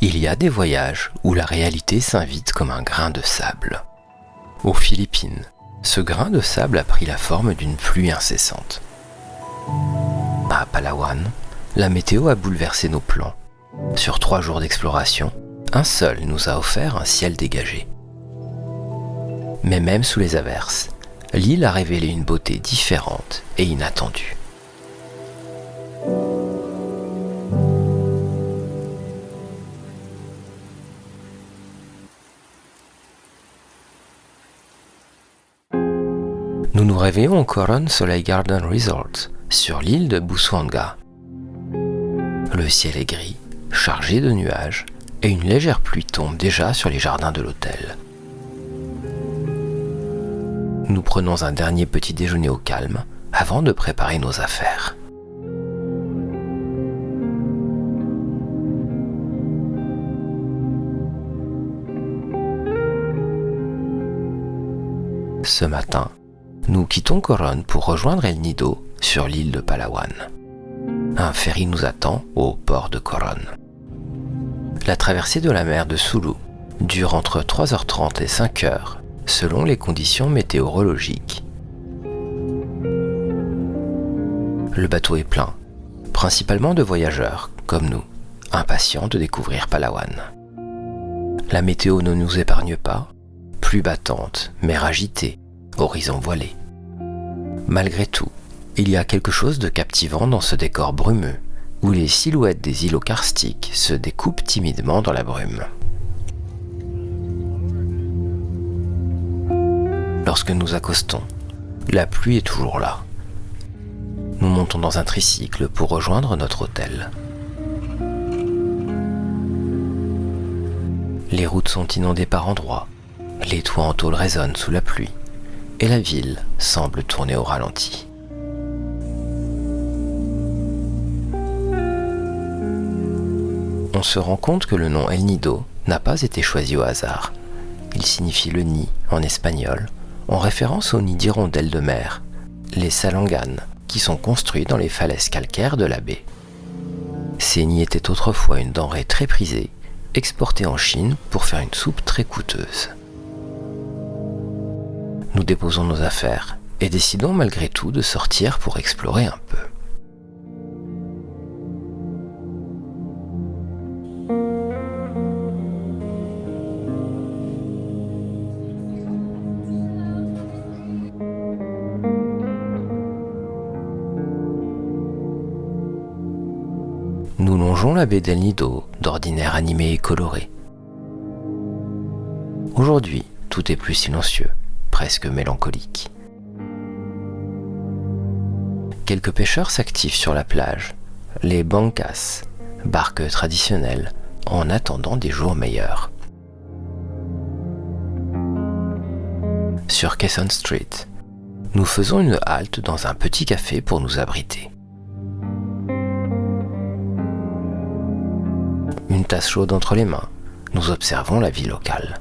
Il y a des voyages où la réalité s'invite comme un grain de sable. Aux Philippines, ce grain de sable a pris la forme d'une pluie incessante. À Palawan, la météo a bouleversé nos plans. Sur 3 jours d'exploration, un seul nous a offert un ciel dégagé. Mais même sous les averses, l'île a révélé une beauté différente et inattendue. Nous nous réveillons au Coron Soleil Garden Resort, sur l'île de Busuanga. Le ciel est gris, chargé de nuages, et une légère pluie tombe déjà sur les jardins de l'hôtel. Nous prenons un dernier petit déjeuner au calme, avant de préparer nos affaires. Ce matin, nous quittons Coron pour rejoindre El Nido sur l'île de Palawan. Un ferry nous attend au port de Coron. La traversée de la mer de Sulu dure entre 3h30 et 5h selon les conditions météorologiques. Le bateau est plein, principalement de voyageurs comme nous, impatients de découvrir Palawan. La météo ne nous épargne pas, pluie battante, mer agitée, horizon voilé. Malgré tout, il y a quelque chose de captivant dans ce décor brumeux, où les silhouettes des îlots karstiques se découpent timidement dans la brume. Lorsque nous accostons, la pluie est toujours là. Nous montons dans un tricycle pour rejoindre notre hôtel. Les routes sont inondées par endroits, les toits en tôle résonnent sous la pluie, et la ville semble tourner au ralenti. On se rend compte que le nom El Nido n'a pas été choisi au hasard. Il signifie le nid en espagnol, en référence aux nids d'hirondelles de mer, les salanganes, qui sont construits dans les falaises calcaires de la baie. Ces nids étaient autrefois une denrée très prisée, exportée en Chine pour faire une soupe très coûteuse. Nous déposons nos affaires et décidons malgré tout de sortir pour explorer un peu. Nous longeons la baie d'El Nido, d'ordinaire animée et colorée. Aujourd'hui, tout est plus silencieux, presque mélancolique. Quelques pêcheurs s'activent sur la plage, les bancas, barques traditionnelles, en attendant des jours meilleurs. Sur Quezon Street, nous faisons une halte dans un petit café pour nous abriter. Une tasse chaude entre les mains, nous observons la vie locale.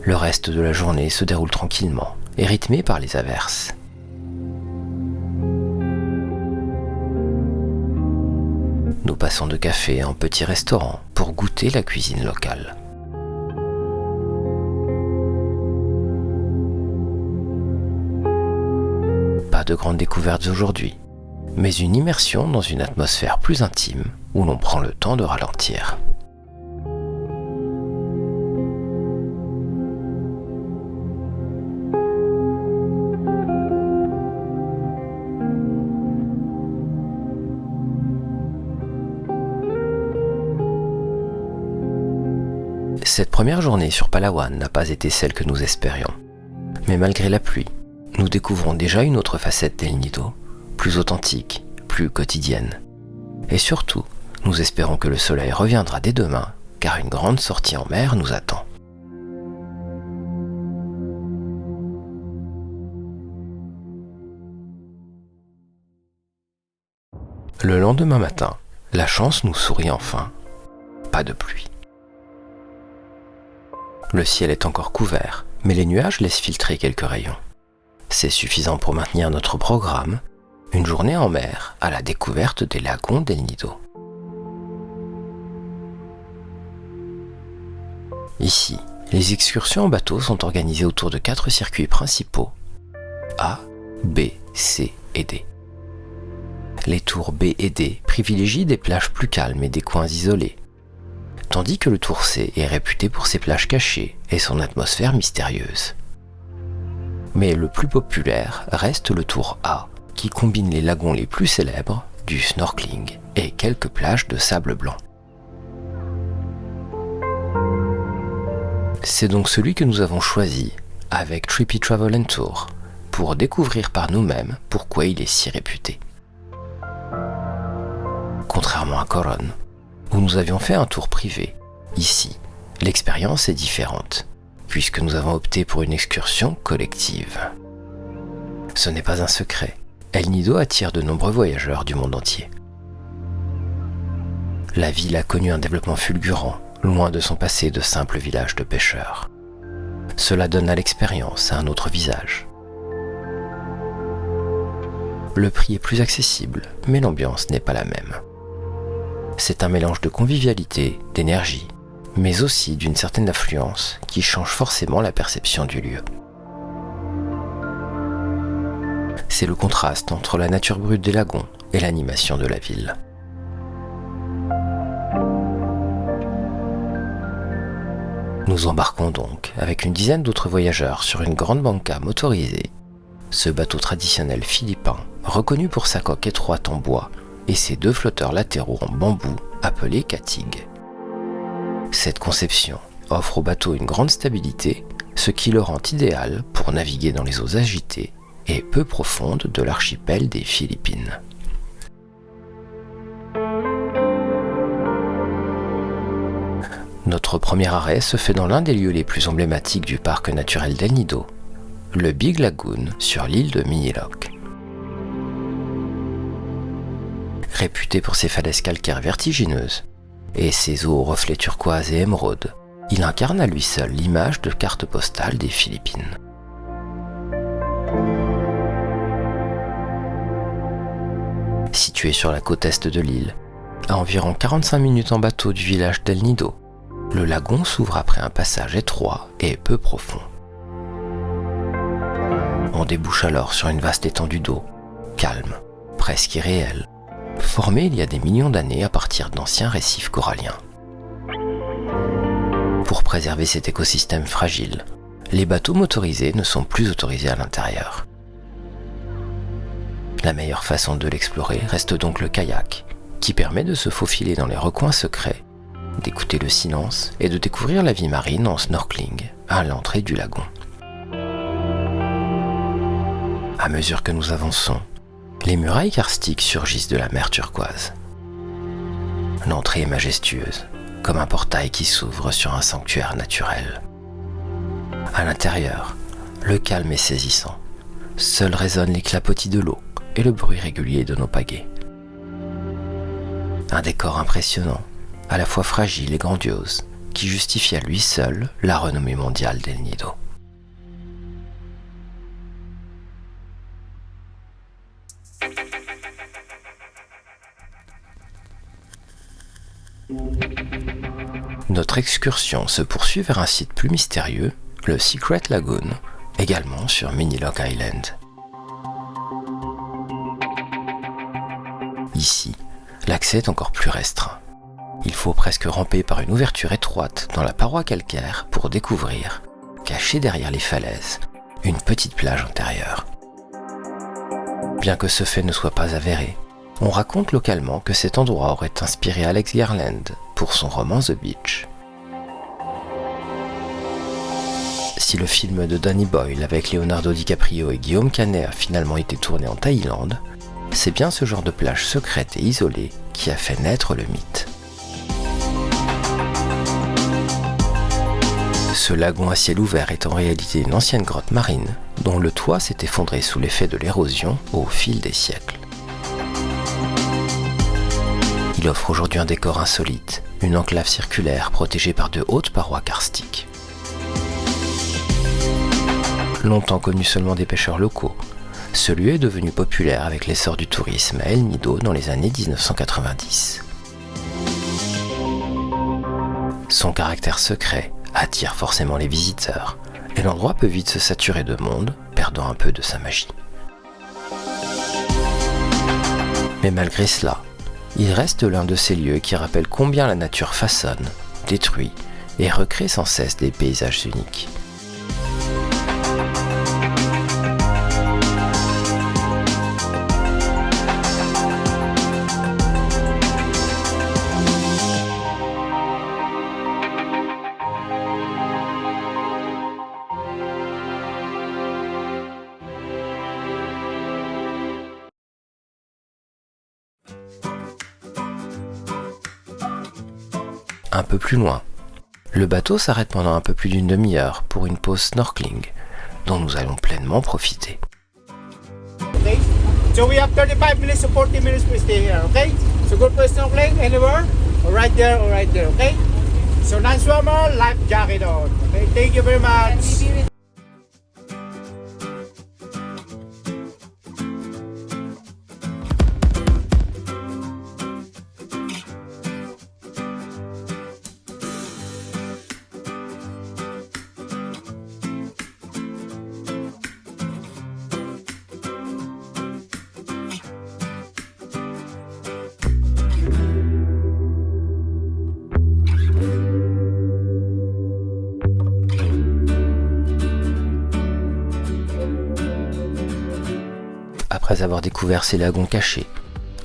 Le reste de la journée se déroule tranquillement et rythmé par les averses. Nous passons de café en petit restaurant pour goûter la cuisine locale. Pas de grandes découvertes aujourd'hui, mais une immersion dans une atmosphère plus intime où l'on prend le temps de ralentir. Cette première journée sur Palawan n'a pas été celle que nous espérions. Mais malgré la pluie, nous découvrons déjà une autre facette d'El Nido, plus authentique, plus quotidienne. Et surtout, nous espérons que le soleil reviendra dès demain, car une grande sortie en mer nous attend. Le lendemain matin, la chance nous sourit enfin. pas de pluie. Le ciel est encore couvert, mais les nuages laissent filtrer quelques rayons. C'est suffisant pour maintenir notre programme, une journée en mer à la découverte des lagons d'El Nido. Ici, les excursions en bateau sont organisées autour de 4 circuits principaux, A, B, C et D. Les tours B et D privilégient des plages plus calmes et des coins isolés, tandis que le tour C est réputé pour ses plages cachées et son atmosphère mystérieuse. Mais le plus populaire reste le tour A, qui combine les lagons les plus célèbres, du snorkeling et quelques plages de sable blanc. C'est donc celui que nous avons choisi avec Trippy Travel & Tour pour découvrir par nous-mêmes pourquoi il est si réputé. Contrairement à Coron, où nous avions fait un tour privé, ici, l'expérience est différente, puisque nous avons opté pour une excursion collective. Ce n'est pas un secret, El Nido attire de nombreux voyageurs du monde entier. La ville a connu un développement fulgurant, loin de son passé de simple village de pêcheurs. Cela donne à l'expérience un autre visage. Le prix est plus accessible, mais l'ambiance n'est pas la même. C'est un mélange de convivialité, d'énergie, mais aussi d'une certaine affluence qui change forcément la perception du lieu. C'est le contraste entre la nature brute des lagons et l'animation de la ville. Nous embarquons donc avec une dizaine d'autres voyageurs sur une grande banca motorisée, ce bateau traditionnel philippin reconnu pour sa coque étroite en bois et ses 2 flotteurs latéraux en bambou appelés katig. Cette conception offre au bateau une grande stabilité, ce qui le rend idéal pour naviguer dans les eaux agitées et peu profondes de l'archipel des Philippines. Notre premier arrêt se fait dans l'un des lieux les plus emblématiques du parc naturel d'El Nido, le Big Lagoon sur l'île de Miniloc. Réputé pour ses falaises calcaires vertigineuses et ses eaux aux reflets turquoise et émeraude, il incarne à lui seul l'image de carte postale des Philippines. Situé sur la côte est de l'île, à environ 45 minutes en bateau du village d'El Nido, le lagon s'ouvre après un passage étroit et peu profond. On débouche alors sur une vaste étendue d'eau, calme, presque irréelle, formée il y a des millions d'années à partir d'anciens récifs coralliens. Pour préserver cet écosystème fragile, les bateaux motorisés ne sont plus autorisés à l'intérieur. La meilleure façon de l'explorer reste donc le kayak, qui permet de se faufiler dans les recoins secrets, d'écouter le silence et de découvrir la vie marine en snorkeling à l'entrée du lagon. À mesure que nous avançons, les murailles karstiques surgissent de la mer turquoise. L'entrée est majestueuse, comme un portail qui s'ouvre sur un sanctuaire naturel. À l'intérieur, le calme est saisissant. Seuls résonnent les clapotis de l'eau et le bruit régulier de nos pagaies. Un décor impressionnant, à la fois fragile et grandiose, qui justifie à lui seul la renommée mondiale d'El Nido. Notre excursion se poursuit vers un site plus mystérieux, le Secret Lagoon, également sur Miniloc Island. Ici, l'accès est encore plus restreint. Il faut presque ramper par une ouverture étroite dans la paroi calcaire pour découvrir, cachée derrière les falaises, une petite plage intérieure. Bien que ce fait ne soit pas avéré, on raconte localement que cet endroit aurait inspiré Alex Garland pour son roman The Beach. Si le film de Danny Boyle avec Leonardo DiCaprio et Guillaume Canet a finalement été tourné en Thaïlande, c'est bien ce genre de plage secrète et isolée qui a fait naître le mythe. Ce lagon à ciel ouvert est en réalité une ancienne grotte marine dont le toit s'est effondré sous l'effet de l'érosion au fil des siècles. Il offre aujourd'hui un décor insolite, une enclave circulaire protégée par de hautes parois karstiques. Longtemps connu seulement des pêcheurs locaux, ce lieu est devenu populaire avec l'essor du tourisme à El Nido dans les années 1990. Son caractère secret attire forcément les visiteurs, et l'endroit peut vite se saturer de monde, perdant un peu de sa magie. Mais malgré cela, il reste l'un de ces lieux qui rappellent combien la nature façonne, détruit et recrée sans cesse des paysages uniques. Un peu plus loin, le bateau s'arrête pendant un peu plus d'une demi-heure pour une pause snorkeling, dont nous allons pleinement profiter. Okay, so we have 35 minutes to 40 minutes to stay here, okay? So good for snorkeling anywhere, or right there, okay? So non-swimmer, life jacket on, okay? Thank you very much. Après avoir découvert ces lagons cachés,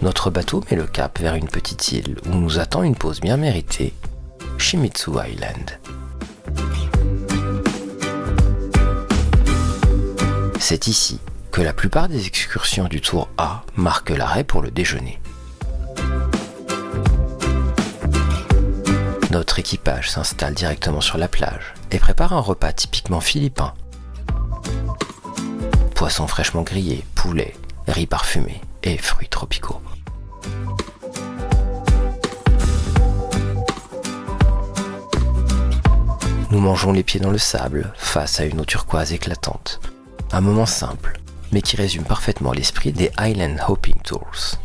notre bateau met le cap vers une petite île où nous attend une pause bien méritée, Shimizu Island. C'est ici que la plupart des excursions du Tour A marquent l'arrêt pour le déjeuner. Notre équipage s'installe directement sur la plage et prépare un repas typiquement philippin. Poissons fraîchement grillés, poulet, riz parfumé et fruits tropicaux. Nous mangeons les pieds dans le sable face à une eau turquoise éclatante. Un moment simple, mais qui résume parfaitement l'esprit des Island Hopping Tours.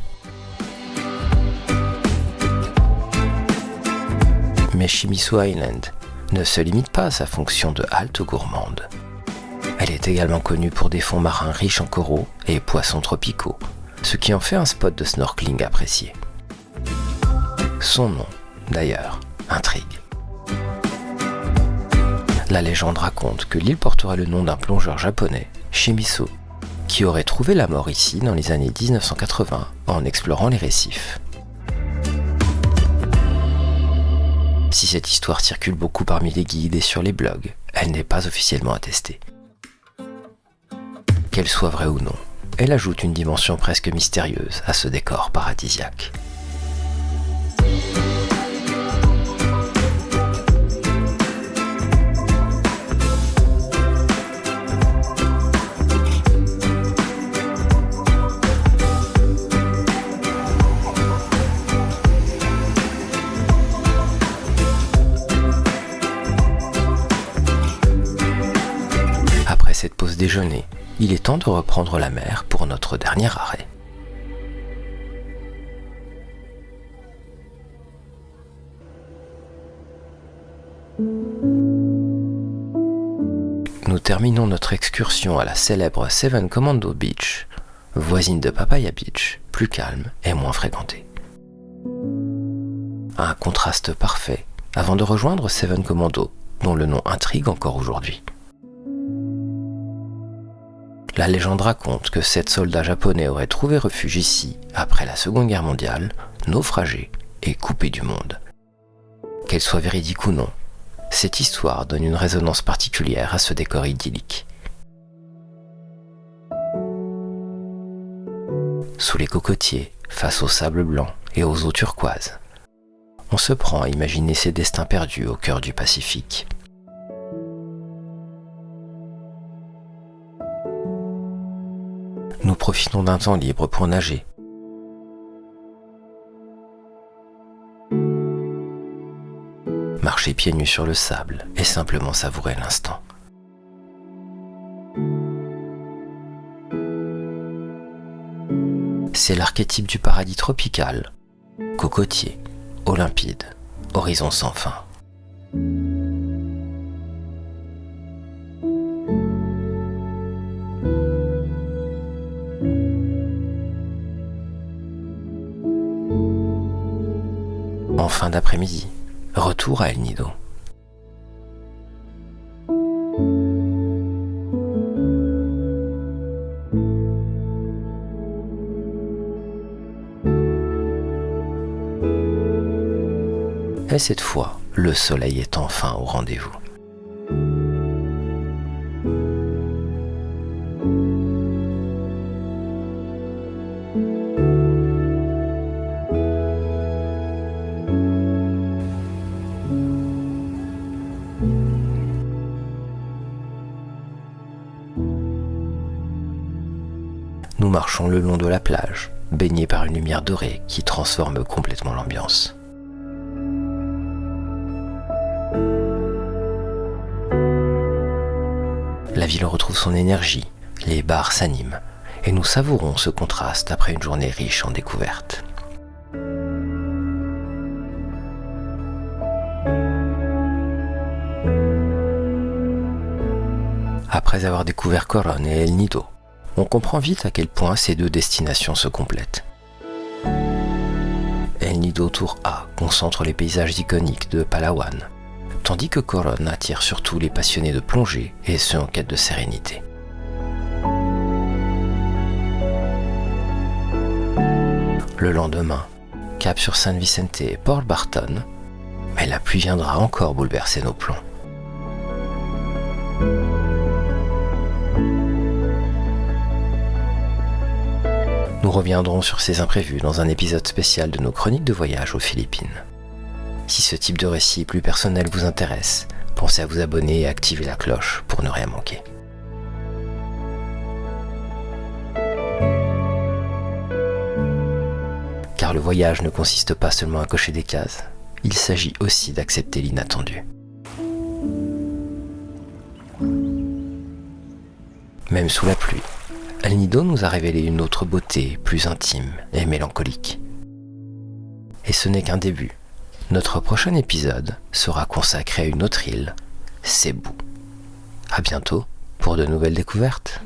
Mais Shimizu Island ne se limite pas à sa fonction de halte gourmande. Elle est également connue pour des fonds marins riches en coraux et poissons tropicaux, ce qui en fait un spot de snorkeling apprécié. Son nom, d'ailleurs, intrigue. La légende raconte que l'île porterait le nom d'un plongeur japonais, Shimizu, qui aurait trouvé la mort ici dans les années 1980 en explorant les récifs. Si cette histoire circule beaucoup parmi les guides et sur les blogs, elle n'est pas officiellement attestée. Qu'elle soit vraie ou non, elle ajoute une dimension presque mystérieuse à ce décor paradisiaque. Après cette pause déjeuner, il est temps de reprendre la mer pour notre dernier arrêt. Nous terminons notre excursion à la célèbre Seven Commando Beach, voisine de Papaya Beach, plus calme et moins fréquentée. Un contraste parfait avant de rejoindre Seven Commando, dont le nom intrigue encore aujourd'hui. La légende raconte que 7 soldats japonais auraient trouvé refuge ici après la Seconde Guerre mondiale, naufragés et coupés du monde. Qu'elle soit véridique ou non, cette histoire donne une résonance particulière à ce décor idyllique. Sous les cocotiers, face au sable blanc et aux eaux turquoises, on se prend à imaginer ces destins perdus au cœur du Pacifique. Nous profitons d'un temps libre pour nager. marcher pieds nus sur le sable et simplement savourer l'instant. C'est l'archétype du paradis tropical, cocotier, eau limpide, horizon sans fin. En fin d'après-midi, retour à El Nido. Et cette fois, le soleil est enfin au rendez-vous. Nous marchons le long de la plage, baignés par une lumière dorée qui transforme complètement l'ambiance. La ville retrouve son énergie, les bars s'animent, et nous savourons ce contraste après une journée riche en découvertes. Après avoir découvert Corón et El Nido, on comprend vite à quel point ces deux destinations se complètent. El Nido Tour A concentre les paysages iconiques de Palawan, tandis que Corón attire surtout les passionnés de plongée et ceux en quête de sérénité. Le lendemain, cap sur San Vicente et Port Barton, mais la pluie viendra encore bouleverser nos plans. Nous reviendrons sur ces imprévus dans un épisode spécial de nos chroniques de voyage aux Philippines. Si ce type de récit plus personnel vous intéresse, pensez à vous abonner et à activer la cloche pour ne rien manquer. Car le voyage ne consiste pas seulement à cocher des cases, il s'agit aussi d'accepter l'inattendu. Même sous la pluie, El Nido nous a révélé une autre beauté plus intime et mélancolique. Et ce n'est qu'un début. Notre prochain épisode sera consacré à une autre île, Cebu. À bientôt pour de nouvelles découvertes.